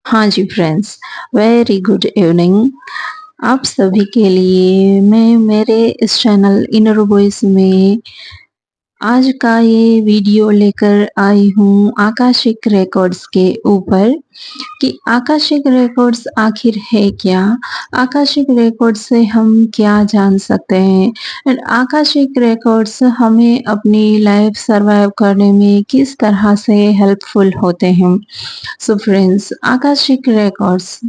हाँ जी friends, very good evening. आप सभी के लिए मैं मेरे इस चैनल इनर वॉइस में आज का ये वीडियो लेकर आई हूँ आकाशिक रिकॉर्ड्स के ऊपर कि आकाशिक रिकॉर्ड्स आखिर है क्या? आकाशिक रिकॉर्ड्स से हम क्या जान सकते हैं? एंड आकाशिक रिकॉर्ड्स हमें अपनी लाइफ सर्वाइव करने में किस तरह से हेल्पफुल होते हैं? So friends, Akashic records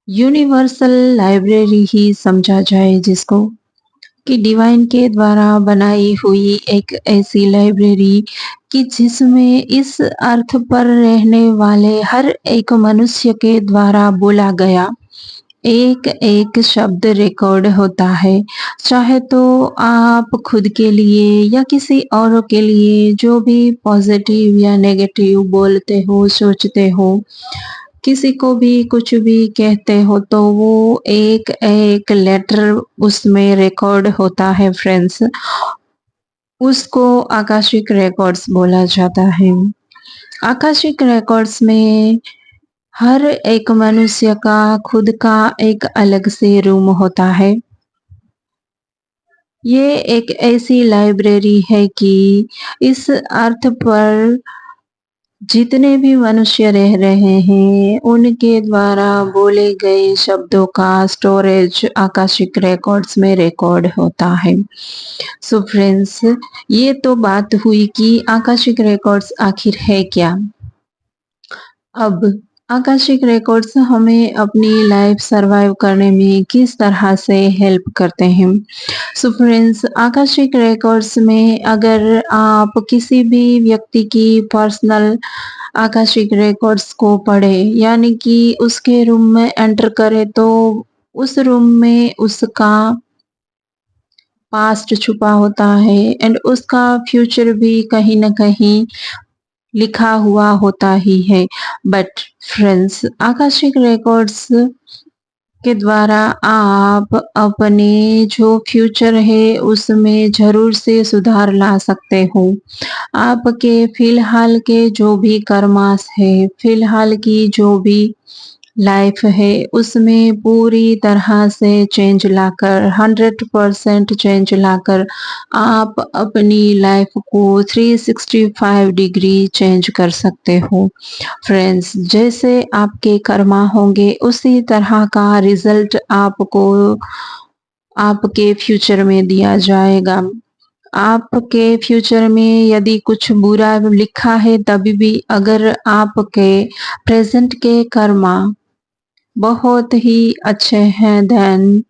universal library ही समझा जाए जिसको कि डिवाइन के द्वारा बनाई हुई एक ऐसी लाइब्रेरी कि जिसमें इस अर्थ पर रहने वाले हर एक मनुष्य के द्वारा बोला गया एक एक शब्द रिकॉर्ड होता है। चाहे तो आप खुद के लिए या किसी और के लिए जो भी पॉजिटिव या नेगेटिव बोलते हो, सोचते हो, किसी को भी कुछ भी कहते हो तो वो एक-एक लेटर उसमें रिकॉर्ड होता है फ्रेंड्स। उसको आकाशिक रिकॉर्ड्स बोला जाता है। आकाशिक रिकॉर्ड्स में हर एक मनुष्य का खुद का एक अलग से रूम होता है। ये एक ऐसी लाइब्रेरी है कि इस अर्थ पर जितने भी मनुष्य रह रहे हैं, उनके द्वारा बोले गए शब्दों का स्टोरेज आकाशिक रिकॉर्ड्स में रिकॉर्ड होता है। सो फ्रेंड्स, ये तो बात हुई कि आकाशिक रिकॉर्ड्स आखिर है क्या? अब आकाशिक रिकॉर्ड्स हमें अपनी लाइफ सर्वाइव करने में किस तरह से हेल्प करते हैं? सो फ्रेंड्स, आकाशिक रिकॉर्ड्स में अगर आप किसी भी व्यक्ति की पर्सनल आकाशिक रिकॉर्ड्स को पढ़े यानी कि उसके रूम में एंटर करे तो उस रूम में उसका पास्ट छुपा होता है एंड उसका फ्यूचर भी कहीं न कहीं लिखा हुआ होता ही है। बट फ्रेंड्स, आकाशिक रिकॉर्ड्स के द्वारा आप अपने जो फ्यूचर है उसमें ज़रूर से सुधार ला सकते हो। आपके फ़िलहाल के जो भी कर्मास है, फ़िलहाल की जो भी लाइफ है उसमें पूरी तरह से चेंज लाकर 100% चेंज लाकर आप अपनी लाइफ को 365 डिग्री चेंज कर सकते हो। फ्रेंड्स, जैसे आपके कर्मा होंगे उसी तरह का रिजल्ट आपको आपके फ्यूचर में दिया जाएगा। आपके फ्यूचर में यदि कुछ बुरा लिखा है तभी भी अगर आपके प्रेज़ेंट के कर्मा बहुत ही अच्छे हैं देन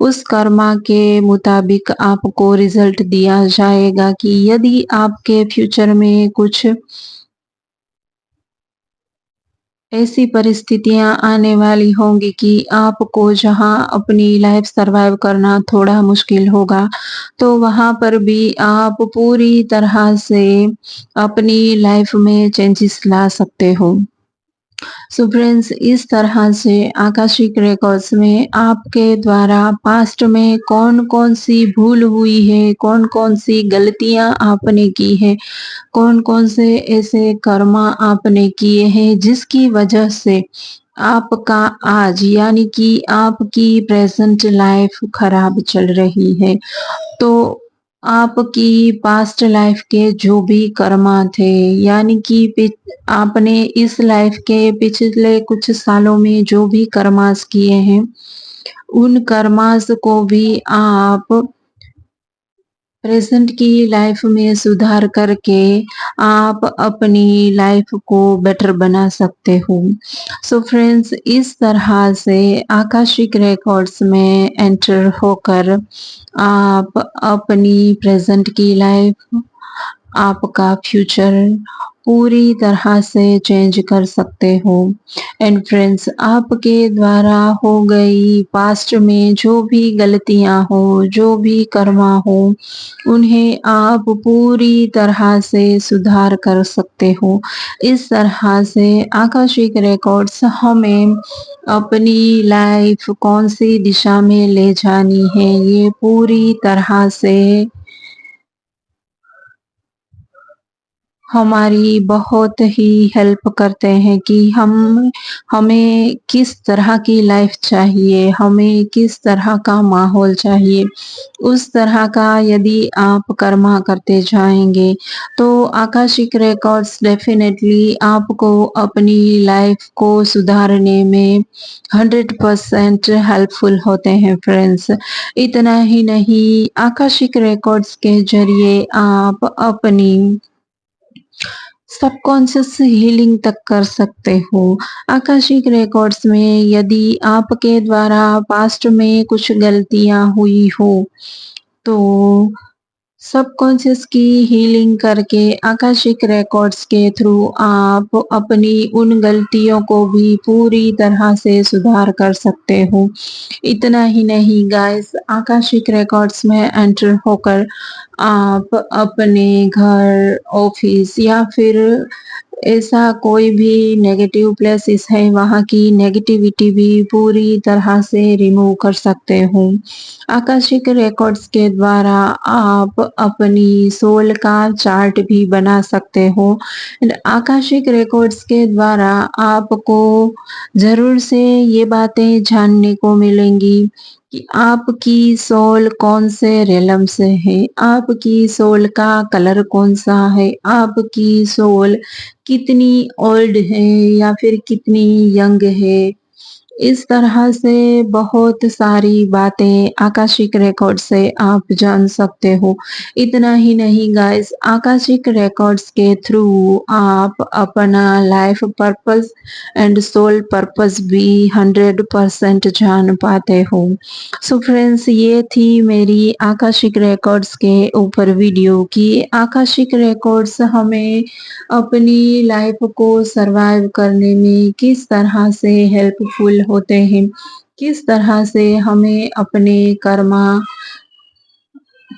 उस कर्मा के मुताबिक आपको रिज़ल्ट दिया जाएगा कि यदि आपके फ्यूचर में कुछ ऐसी परिस्थितियाँ आने वाली होंगी कि आपको जहाँ अपनी लाइफ़ सर्वाइव करना थोड़ा मुश्किल होगा, तो वहाँ पर भी आप पूरी तरह से अपनी लाइफ़ में चेंजेस ला सकते हो। सो फ्रेंड्स, इस तरह से आकाशिक रिकॉर्ड्स में आपके द्वारा पास्ट में कौन-कौन सी भूल हुई है, कौन-कौन सी गलतियाँ आपने की हैं, कौन-कौन से ऐसे कर्मा आपने किए हैं जिसकी वजह से आपका आज यानी कि आपकी प्रेज़ेंट लाइफ़ खराब चल रही है। तो आपकी पास्ट लाइफ के जो भी कर्मा थे यानी कि आपने इस लाइफ के पिछले कुछ सालों में जो भी कर्मास किए हैं, उन कर्मास को भी आप प्रेज़ेंट की लाइफ में सुधार करके आप अपनी लाइफ को बेटर बना सकते हो। सो फ्रेंड्स, इस तरह से आकाशिक रिकॉर्ड्स में एंटर होकर आप अपनी प्रेज़ेंट की लाइफ, आपका फ्यूचर पूरी तरह से चेंज कर सकते हो। एंड फ्रेंड्स, आपके द्वारा हो गई पास्ट में जो भी गलतियाँ हो, जो भी कर्मा हो, उन्हें आप पूरी तरह से सुधार कर सकते हो। इस तरह से आकाशिक रिकॉर्ड्स हमें अपनी लाइफ कौन-सी दिशा में ले जानी है, ये पूरी तरह से हमारी बहुत ही हेल्प करते हैं कि हमें किस तरह की लाइफ चाहिए, हमें किस तरह का माहौल चाहिए। उस तरह का यदि आप कर्मा करते जाएँगे, तो आकाशिक रिकॉर्ड्स डेफ़िनेटली आपको अपनी लाइफ को सुधारने में 100% हेल्पफुल होते हैं फ्रेंड्स। इतना ही नहीं, आकाशिक रिकॉर्ड्स के ज़रिए आप अपनी सबकॉन्शियस हीलिंग तक कर सकते हो। आकाशिक रिकॉर्ड्स में यदि आपके द्वारा पास्ट में कुछ गलतियाँ हुई हो, तो सबकॉन्शियस की हीलिंग करके आकाशिक रिकॉर्ड्स के थ्रू आप अपनी उन गलतियों को भी पूरी तरह से सुधार कर सकते हो। इतना ही नहीं गाइस, आकाशिक रिकॉर्ड्स में एंटर होकर आप अपने घर, ऑफिस या फिर ऐसा कोई भी नेगेटिव प्लेसेस है, वहाँ की नेगेटिविटी भी पूरी तरह से रिमूव कर सकते हो। आकाशिक रिकॉर्ड्स के द्वारा आप अपनी सोल का चार्ट भी बना सकते हो एंड आकाशिक रिकॉर्ड्स के द्वारा आपको ज़रूर से ये बातें जानने को मिलेंगी कि आपकी सोल कौन से रिलम से है, आपकी सोल का कलर कौन-सा है, आपकी सोल कितनी ओल्ड है या फिर कितनी यंग है। इस तरह से बहुत सारी बातें आकाशिक रिकॉर्ड से आप जान सकते हो। इतना ही नहीं गाइस, आकाशिक रिकॉर्ड्स के थ्रू आप अपना life purpose and soul purpose भी 100% जान पाते हो। सो फ्रेंड्स, ये थी मेरी आकाशिक रिकॉर्ड्स के ऊपर वीडियो कि आकाशिक रिकॉर्ड्स हमें अपनी लाइफ को सरवाइव करने में किस तरह से हेल्पफुल होते हैं, किस तरह से हमें अपने कर्मा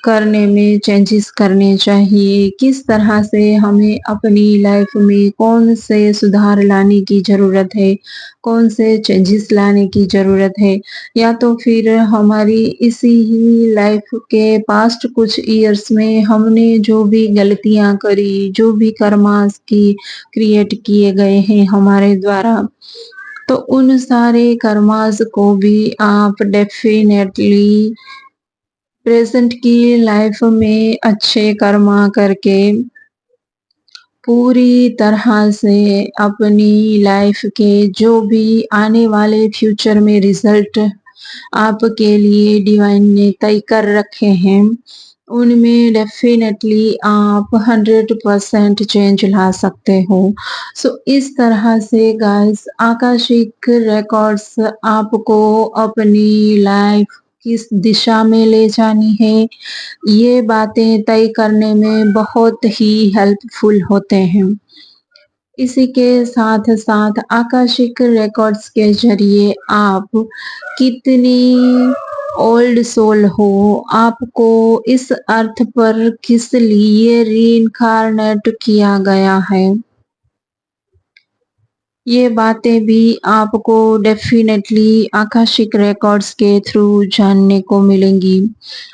करने में चेंजेस करने चाहिए, किस तरह से हमें अपनी लाइफ में कौन से सुधार लाने की ज़रूरत है, कौन से चेंजेस लाने की ज़रूरत है, या तो फिर हमारी इसी ही लाइफ के पास्ट कुछ इयर्स में हमने जो भी गलतियाँ करी, जो भी कर्मास की क्रिएट किए गए हैं हमारे द्वारा, तो उन सारे कर्मास को भी आप डेफ़िनेटली प्रेज़ेंट की लाइफ में अच्छे कर्मा करके पूरी तरह से अपनी लाइफ के जो भी आने वाले फ्यूचर में रिज़ल्ट आपके लिए डिवाइन ने तय कर रखे हैं, उनमें डेफ़िनेटली आप 100% चेंज ला सकते हो। सो इस तरह से गाइस, आकाशिक रिकॉर्ड्स आपको अपनी लाइफ किस दिशा में ले जानी है, ये बातें तय करने में बहुत ही हेल्पफुल होते हैं। इसी के साथ-साथ आकाशिक रिकॉर्ड्स के ज़रिए आप कितनी ओल्ड सोल हो, आपको इस अर्थ पर किस लिए रीइन्कार्नेट किया गया है, ये बातें भी आपको डेफ़िनेटली आकाशिक रिकॉर्ड्स के थ्रू जानने को मिलेंगी।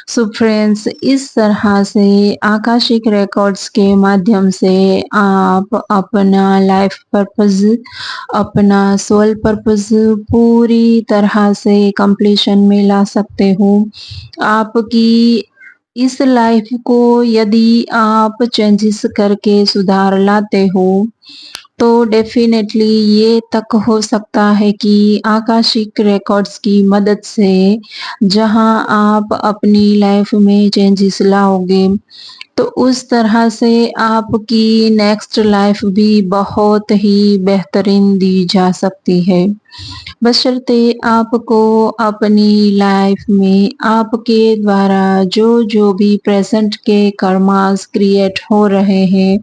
सो फ्रेंड्स, इस तरह से आकाशिक रिकॉर्ड्स के माध्यम से आप अपना लाइफ पर्पस, अपना सोल पर्पस पूरी तरह से कंप्लीशन में ला सकते हो। आपकी इस लाइफ को यदि आप चेंजेस करके सुधार लाते हो, तो डेफ़िनेटली ये तक हो सकता है कि आकाशिक रिकॉर्ड्स की मदद से जहाँ आप अपनी लाइफ में चेंजेस लाओगे, तो उस तरह से आपकी नेक्स्ट लाइफ भी बहुत ही बेहतरीन दी जा सकती है। बशर्ते आपको अपनी लाइफ में आपके द्वारा जो भी प्रेज़ेंट के कर्मास क्रिएट हो रहे हैं,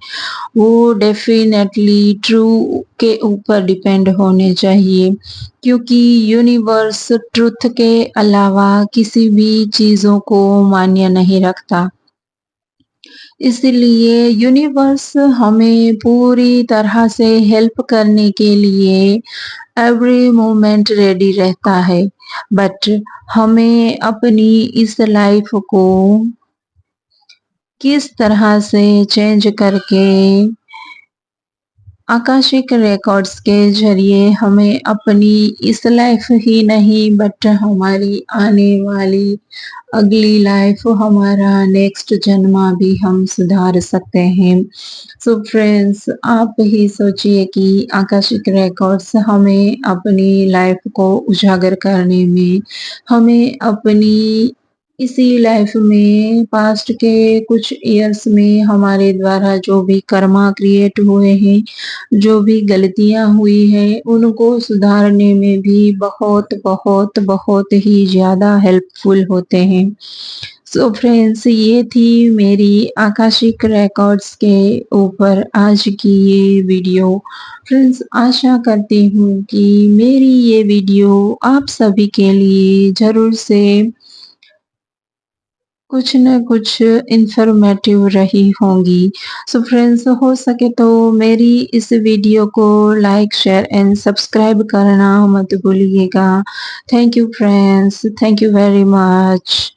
वो डेफ़िनेटली ट्रू के ऊपर डिपेंड होने चाहिए, क्योंकि यूनिवर्स ट्रुथ के अलावा किसी भी चीज़ों को मान्य नहीं रखता। इसलिए यूनिवर्स हमें पूरी तरह से हेल्प करने के लिए एवरी मोमेंट रेडी रहता है, बट हमें अपनी इस लाइफ को किस तरह से चेंज करके आकाशिक रिकॉर्ड्स के ज़रिए हमें अपनी इस लाइफ ही नहीं बट हमारी आने वाली अगली लाइफ, हमारा नेक्स्ट जन्म भी हम सुधार सकते हैं। सो फ्रेंड्स, आप ही सोचिए कि आकाशिक रिकॉर्ड्स हमें अपनी लाइफ को उजागर करने में, हमें अपनी इसी लाइफ में पास्ट के कुछ इयर्स में हमारे द्वारा जो भी कर्मा क्रिएट हुए हैं, जो भी गलतियाँ हुई हैं, उनको सुधारने में भी बहुत, बहुत, बहुत ही ज़्यादा हेल्पफुल होते हैं। सो फ्रेंड्स, ये थी मेरी आकाशिक रिकॉर्ड्स के ऊपर आज की ये वीडियो। फ्रेंड्स, आशा करती हूँ कि मेरी ये वीडियो आप सभी के लिए ज़रूर से कुछ न कुछ इन्फॉर्मेटिव रही होंगी। सो फ्रेंड्स, हो सके तो मेरी इस वीडियो को लाइक, शेयर एंड सब्सक्राइब करना मत भूलिएगा। Thank you friends, thank you very much.